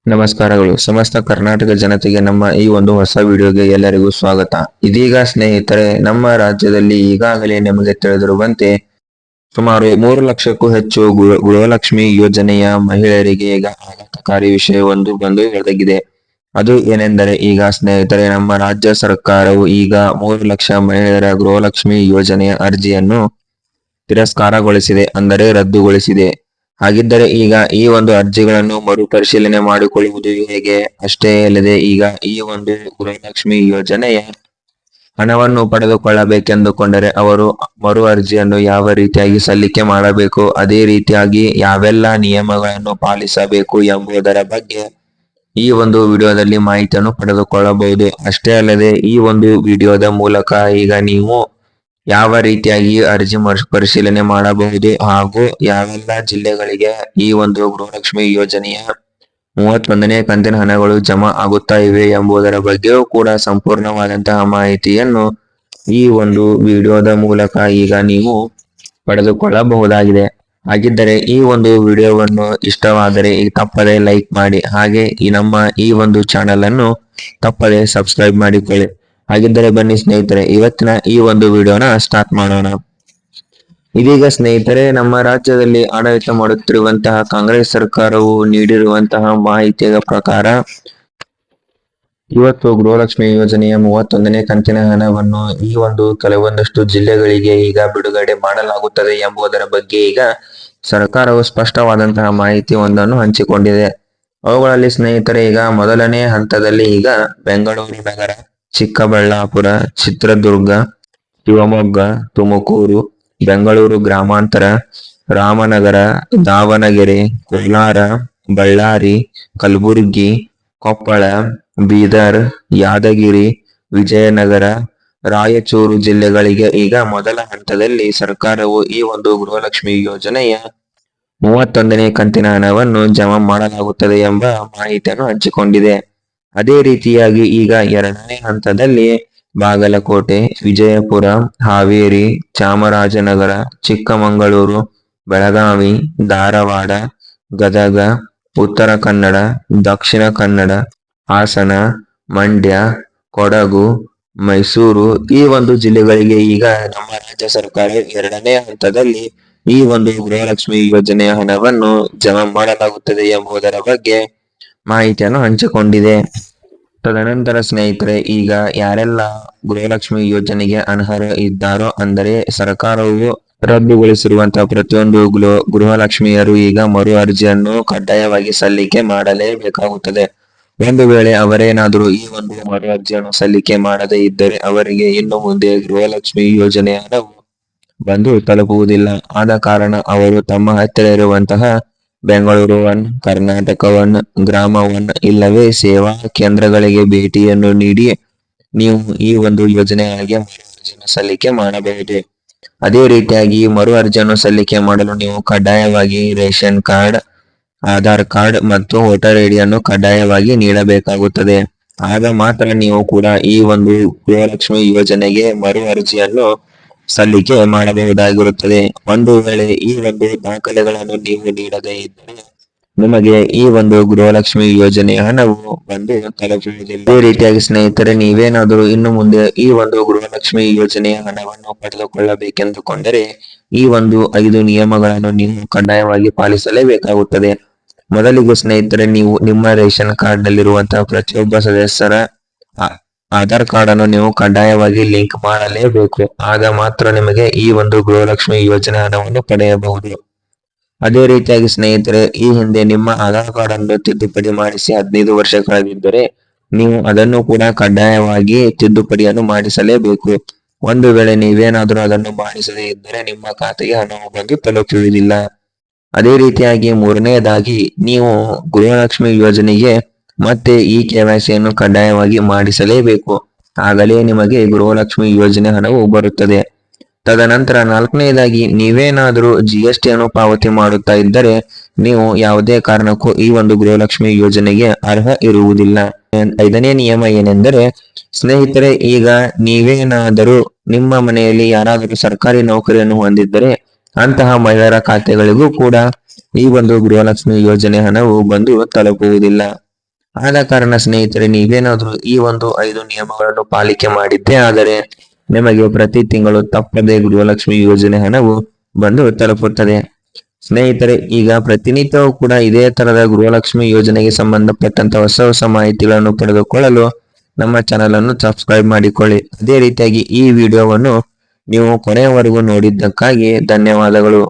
ನಮಸ್ಕಾರಗಳು. ಸಮಸ್ತ ಕರ್ನಾಟಕ ಜನತೆಗೆ ನಮ್ಮ ಈ ಒಂದು ಹೊಸ ವಿಡಿಯೋಗೆ ಎಲ್ಲರಿಗೂ ಸ್ವಾಗತ. ಇದೀಗ ಸ್ನೇಹಿತರೆ, ನಮ್ಮ ರಾಜ್ಯದಲ್ಲಿ ಈಗಾಗಲೇ ನಿಮಗೆ ತಿಳಿದಿರುವಂತೆ ಸುಮಾರು 3 ಲಕ್ಷಕ್ಕೂ ಹೆಚ್ಚು ಗೃಹಲಕ್ಷ್ಮಿ ಯೋಜನೆಯ ಮಹಿಳೆಯರಿಗೆ ಈಗ ಆಘಾತಕಾರಿ ವಿಷಯವೊಂದು ಬಂದು ಒದಗಿದೆ. ಅದು ಏನೆಂದರೆ, ಈಗ ಸ್ನೇಹಿತರೆ, ನಮ್ಮ ರಾಜ್ಯ ಸರ್ಕಾರವು ಈಗ 3 ಲಕ್ಷ ಮಹಿಳೆಯರ ಗೃಹಲಕ್ಷ್ಮಿ ಯೋಜನೆಯ ಅರ್ಜಿಯನ್ನು ತಿರಸ್ಕಾರಗೊಳಿಸಿದೆ, ಅಂದರೆ ರದ್ದುಗೊಳಿಸಿದೆ. ಹಾಗಿದ್ದರೆ ಈಗ ಈ ಒಂದು ಅರ್ಜಿಗಳನ್ನು ಮರುಪರಿಶೀಲನೆ ಮಾಡಿಕೊಳ್ಳುವುದು ಹೇಗೆ? ಅಷ್ಟೇ ಅಲ್ಲದೆ ಈಗ ಈ ಒಂದು ಗೃಹಲಕ್ಷ್ಮಿ ಯೋಜನೆಯ ಹಣವನ್ನು ಪಡೆದುಕೊಳ್ಳಬೇಕೆಂದುಕೊಂಡರೆ ಅವರು ಮರು ಅರ್ಜಿಯನ್ನು ಯಾವ ರೀತಿಯಾಗಿ ಸಲ್ಲಿಕೆ ಮಾಡಬೇಕು, ಅದೇ ರೀತಿಯಾಗಿ ಯಾವೆಲ್ಲ ನಿಯಮಗಳನ್ನು ಪಾಲಿಸಬೇಕು ಎಂಬುದರ ಬಗ್ಗೆ ಈ ಒಂದು ವಿಡಿಯೋದಲ್ಲಿ ಮಾಹಿತಿಯನ್ನು ಪಡೆದುಕೊಳ್ಳಬಹುದು. ಅಷ್ಟೇ ಅಲ್ಲದೆ ಈ ಒಂದು ವಿಡಿಯೋದ ಮೂಲಕ ಈಗ ನೀವು ಯಾವ ರೀತಿಯಾಗಿ ಅರ್ಜಿ ಪರಿಶೀಲನೆ ಮಾಡಬಹುದು ಹಾಗೂ ಯಾವೆಲ್ಲ ಜಿಲ್ಲೆಗಳಿಗೆ ಈ ಒಂದು ಗೃಹಲಕ್ಷ್ಮಿ ಯೋಜನೆಯ 31ನೇ ಕಂತಿನ ಹಣಗಳು ಜಮಾ ಆಗುತ್ತಾ ಇವೆ ಎಂಬುದರ ಬಗ್ಗೆಯೂ ಕೂಡ ಸಂಪೂರ್ಣವಾದಂತಹ ಮಾಹಿತಿಯನ್ನು ಈ ಒಂದು ವಿಡಿಯೋದ ಮೂಲಕ ಈಗ ನೀವು ಪಡೆದುಕೊಳ್ಳಬಹುದಾಗಿದೆ. ಹಾಗಿದ್ದರೆ ಈ ಒಂದು ವಿಡಿಯೋವನ್ನು ಇಷ್ಟವಾದರೆ ತಪ್ಪದೆ ಲೈಕ್ ಮಾಡಿ, ಹಾಗೆ ನಮ್ಮ ಈ ಒಂದು ಚಾನೆಲ್ ಅನ್ನು ತಪ್ಪದೆ ಸಬ್ಸ್ಕ್ರೈಬ್ ಮಾಡಿಕೊಳ್ಳಿ. ಹಾಗಿದ್ದರೆ ಬನ್ನಿ ಸ್ನೇಹಿತರೆ, ಇವತ್ತಿನ ಈ ಒಂದು ವಿಡಿಯೋನ ಸ್ಟಾರ್ಟ್ ಮಾಡೋಣ. ಇದೀಗ ಸ್ನೇಹಿತರೆ, ನಮ್ಮ ರಾಜ್ಯದಲ್ಲಿ ಆಡಳಿತ ಮಾಡುತ್ತಿರುವಂತಹ ಕಾಂಗ್ರೆಸ್ ಸರ್ಕಾರವು ನೀಡಿರುವಂತಹ ಮಾಹಿತಿಯ ಪ್ರಕಾರ ಇವತ್ತು ಗೃಹಲಕ್ಷ್ಮಿ ಯೋಜನೆಯ 31ನೇ ಕಂತಿನ ಹಣವನ್ನು ಈ ಒಂದು ಕೆಲವೊಂದಷ್ಟು ಜಿಲ್ಲೆಗಳಿಗೆ ಈಗ ಬಿಡುಗಡೆ ಮಾಡಲಾಗುತ್ತದೆ ಎಂಬುದರ ಬಗ್ಗೆ ಈಗ ಸರ್ಕಾರವು ಸ್ಪಷ್ಟವಾದಂತಹ ಮಾಹಿತಿ ಒಂದನ್ನು ಹಂಚಿಕೊಂಡಿದೆ. ಅವುಗಳಲ್ಲಿ ಸ್ನೇಹಿತರೆ, ಈಗ ಮೊದಲನೇ ಹಂತದಲ್ಲಿ ಈಗ ಬೆಂಗಳೂರು ನಗರ, ಚಿಕ್ಕಬಳ್ಳಾಪುರ, ಚಿತ್ರದುರ್ಗ, ಶಿವಮೊಗ್ಗ, ತುಮಕೂರು, ಬೆಂಗಳೂರು ಗ್ರಾಮಾಂತರ, ರಾಮನಗರ, ದಾವಣಗೆರೆ, ಕೋಲಾರ, ಬಳ್ಳಾರಿ, ಕಲಬುರಗಿ, ಕೊಪ್ಪಳ, ಬೀದರ್, ಯಾದಗಿರಿ, ವಿಜಯನಗರ, ರಾಯಚೂರು ಜಿಲ್ಲೆಗಳಿಗೆ ಈಗ ಮೊದಲ ಹಂತದಲ್ಲಿ ಸರ್ಕಾರವು ಈ ಒಂದು ಗೃಹಲಕ್ಷ್ಮಿ ಯೋಜನೆಯ 31ನೇ ಕಂತಿನ ಹಣವನ್ನು ಜಮಾ ಮಾಡಲಾಗುತ್ತದೆ ಎಂಬ ಮಾಹಿತಿಯನ್ನು ಹಂಚಿಕೊಂಡಿದೆ. ಅದೇ ರೀತಿಯಾಗಿ ಈಗ ಎರಡನೇ ಹಂತದಲ್ಲಿ ಬಾಗಲಕೋಟೆ, ವಿಜಯಪುರ, ಹಾವೇರಿ, ಚಾಮರಾಜನಗರ, ಚಿಕ್ಕಮಗಳೂರು, ಬೆಳಗಾವಿ, ಧಾರವಾಡ, ಗದಗ, ಉತ್ತರ ಕನ್ನಡ, ದಕ್ಷಿಣ ಕನ್ನಡ, ಹಾಸನ, ಮಂಡ್ಯ, ಕೊಡಗು, ಮೈಸೂರು ಈ ಒಂದು ಜಿಲ್ಲೆಗಳಿಗೆ ಈಗ ನಮ್ಮ ರಾಜ್ಯ ಸರ್ಕಾರ ಎರಡನೇ ಹಂತದಲ್ಲಿ ಈ ಒಂದು ಗೃಹಲಕ್ಷ್ಮಿ ಯೋಜನೆಯ ಹಣವನ್ನು ಜಮಾ ಮಾಡಲಾಗುತ್ತದೆ ಎಂಬುದರ ಬಗ್ಗೆ ಮಾಹಿತಿಯನ್ನು ಹಂಚಿಕೊಂಡಿದೆ. ತದನಂತರ ಸ್ನೇಹಿತರೆ, ಈಗ ಯಾರೆಲ್ಲ ಗೃಹಲಕ್ಷ್ಮಿ ಯೋಜನೆಗೆ ಅನರ್ಹರು ಇದ್ದಾರೋ, ಅಂದರೆ ಸರ್ಕಾರವು ರದ್ದುಗೊಳಿಸಿರುವಂತಹ ಪ್ರತಿಯೊಂದು ಗೃಹಲಕ್ಷ್ಮಿಯರು ಈಗ ಮರು ಅರ್ಜಿಯನ್ನು ಕಡ್ಡಾಯವಾಗಿ ಸಲ್ಲಿಕೆ ಮಾಡಲೇಬೇಕಾಗುತ್ತದೆ. ಒಂದು ವೇಳೆ ಅವರೇನಾದರೂ ಈ ಒಂದು ಮರು ಅರ್ಜಿಯನ್ನು ಸಲ್ಲಿಕೆ ಮಾಡದೇ ಇದ್ದರೆ ಅವರಿಗೆ ಇನ್ನು ಮುಂದೆ ಗೃಹಲಕ್ಷ್ಮಿ ಯೋಜನೆಯ ಹಣವು ಬಂದು ತಲುಪುವುದಿಲ್ಲ. ಆದ ಕಾರಣ ಅವರು ತಮ್ಮ ಹತ್ತಿರ ಇರುವಂತಹ ಬೆಂಗಳೂರು 1, ಕರ್ನಾಟಕ 1, ಗ್ರಾಮ 1 ಇಲ್ಲವೇ ಸೇವಾ ಕೇಂದ್ರಗಳಿಗೆ ಭೇಟಿಯನ್ನು ನೀಡಿ ನೀವು ಈ ಒಂದು ಯೋಜನೆಗಳಿಗೆ ಮರು ಅರ್ಜಿಯನ್ನು ಸಲ್ಲಿಕೆ ಮಾಡಬಹುದು. ಅದೇ ರೀತಿಯಾಗಿ ಮರು ಅರ್ಜಿಯನ್ನು ಸಲ್ಲಿಕೆ ಮಾಡಲು ನೀವು ಕಡ್ಡಾಯವಾಗಿ ರೇಷನ್ ಕಾರ್ಡ್, ಆಧಾರ್ ಕಾರ್ಡ್ ಮತ್ತು ವೋಟರ್ ಐಡಿಯನ್ನು ಕಡ್ಡಾಯವಾಗಿ ನೀಡಬೇಕಾಗುತ್ತದೆ. ಆಗ ಮಾತ್ರ ನೀವು ಕೂಡ ಈ ಒಂದು ಗೃಹಲಕ್ಷ್ಮಿ ಯೋಜನೆಗೆ ಮರು ಅರ್ಜಿಯನ್ನು ಸಲ್ಲಿಕೆ ಮಾಡಬಹುದಾಗಿರುತ್ತದೆ. ಒಂದು ವೇಳೆ ಈ ಒಂದು ದಾಖಲೆಗಳನ್ನು ನೀವು ನೀಡದೇ ಇದ್ದರೆ ನಿಮಗೆ ಈ ಒಂದು ಗೃಹಲಕ್ಷ್ಮಿ ಯೋಜನೆಯ ಹಣವು ಬಂದು ತಲುಪುವುದಿಲ್ಲ. ಇದೇ ರೀತಿಯಾಗಿ ಸ್ನೇಹಿತರೆ, ನೀವೇನಾದರೂ ಇನ್ನು ಮುಂದೆ ಈ ಒಂದು ಗೃಹಲಕ್ಷ್ಮಿ ಯೋಜನೆಯ ಹಣವನ್ನು ಪಡೆದುಕೊಳ್ಳಬೇಕೆಂದುಕೊಂಡರೆ ಈ ಒಂದು 5 ನಿಯಮಗಳನ್ನು ನೀವು ಕಡ್ಡಾಯವಾಗಿ ಪಾಲಿಸಲೇಬೇಕಾಗುತ್ತದೆ. ಮೊದಲಿಗೂ ಸ್ನೇಹಿತರೆ, ನೀವು ನಿಮ್ಮ ರೇಷನ್ ಕಾರ್ಡ್ ನಲ್ಲಿರುವಂತಹ ಪ್ರತಿಯೊಬ್ಬ ಸದಸ್ಯರ ಆಧಾರ್ ಕಾರ್ಡ್ ಅನ್ನು ನೀವು ಕಡ್ಡಾಯವಾಗಿ ಲಿಂಕ್ ಮಾಡಲೇಬೇಕು. ಆಗ ಮಾತ್ರ ನಿಮಗೆ ಈ ಒಂದು ಗೃಹಲಕ್ಷ್ಮಿ ಯೋಜನೆ ಹಣವನ್ನು ಪಡೆಯಬಹುದು. ಅದೇ ರೀತಿಯಾಗಿ ಸ್ನೇಹಿತರೆ, ಈ ಹಿಂದೆ ನಿಮ್ಮ ಆಧಾರ್ ಕಾರ್ಡ್ ಅನ್ನು ತಿದ್ದುಪಡಿ ಮಾಡಿಸಿ 15 ವರ್ಷ ಕಳೆದಿದ್ದರೆ ನೀವು ಅದನ್ನು ಕೂಡ ಕಡ್ಡಾಯವಾಗಿ ತಿದ್ದುಪಡಿಯನ್ನು ಮಾಡಿಸಲೇಬೇಕು. ಒಂದು ವೇಳೆ ನೀವೇನಾದರೂ ಅದನ್ನು ಮಾಡಿಸದೇ ಇದ್ದರೆ ನಿಮ್ಮ ಖಾತೆಗೆ ಹಣವು ಬಂದು ತಲುಪುವುದಿಲ್ಲ. ಅದೇ ರೀತಿಯಾಗಿ ಮೂರನೆಯದಾಗಿ ನೀವು ಗೃಹಲಕ್ಷ್ಮಿ ಯೋಜನೆಗೆ ಮತ್ತೆ ಈ KYC ಯನ್ನು ಕಡ್ಡಾಯವಾಗಿ ಮಾಡಿಸಲೇಬೇಕು. ಆಗಲೇ ನಿಮಗೆ ಗೃಹಲಕ್ಷ್ಮಿ ಯೋಜನೆ ಹಣವು ಬರುತ್ತದೆ. ತದನಂತರ 4ನೇದಾಗಿ ನೀವೇನಾದರೂ GST ಅನ್ನು ಪಾವತಿ ಮಾಡುತ್ತಾ ಇದ್ದರೆ ನೀವು ಯಾವುದೇ ಕಾರಣಕ್ಕೂ ಈ ಒಂದು ಗೃಹಲಕ್ಷ್ಮಿ ಯೋಜನೆಗೆ ಅರ್ಹ ಇರುವುದಿಲ್ಲ. 5ನೇ ನಿಯಮ ಏನೆಂದರೆ ಸ್ನೇಹಿತರೆ, ಈಗ ನೀವೇನಾದರೂ ನಿಮ್ಮ ಮನೆಯಲ್ಲಿ ಯಾರಾದರೂ ಸರ್ಕಾರಿ ನೌಕರಿಯನ್ನು ಹೊಂದಿದ್ದರೆ ಅಂತಹ ಮಹಿಳೆಯರ ಖಾತೆಗಳಿಗೂ ಕೂಡ ಈ ಒಂದು ಗೃಹಲಕ್ಷ್ಮಿ ಯೋಜನೆ ಹಣವು ಬಂದು ತಲುಪುವುದಿಲ್ಲ. ಆದ ಕಾರಣ ಸ್ನೇಹಿತರೆ, ನೀವೇನಾದ್ರೂ ಈ ಒಂದು 5 ನಿಯಮಗಳನ್ನು ಪಾಲಿಕೆ ಮಾಡಿದ್ದೇ ಆದರೆ ನಿಮಗೆ ಪ್ರತಿ ತಿಂಗಳು ತಪ್ಪದೆ ಗೃಹಲಕ್ಷ್ಮಿ ಯೋಜನೆ ಹಣವು ಬಂದು ತಲುಪುತ್ತದೆ. ಸ್ನೇಹಿತರೆ, ಈಗ ಪ್ರತಿನಿತ್ಯವೂ ಕೂಡ ಇದೇ ತರದ ಗೃಹಲಕ್ಷ್ಮಿ ಯೋಜನೆಗೆ ಸಂಬಂಧಪಟ್ಟಂತ ಹೊಸ ಮಾಹಿತಿಗಳನ್ನು ಪಡೆದುಕೊಳ್ಳಲು ನಮ್ಮ ಚಾನಲ್ ಅನ್ನು ಸಬ್ಸ್ಕ್ರೈಬ್ ಮಾಡಿಕೊಳ್ಳಿ. ಅದೇ ರೀತಿಯಾಗಿ ಈ ವಿಡಿಯೋವನ್ನು ನೀವು ಕೊನೆಯವರೆಗೂ ನೋಡಿದ್ದಕ್ಕಾಗಿ ಧನ್ಯವಾದಗಳು.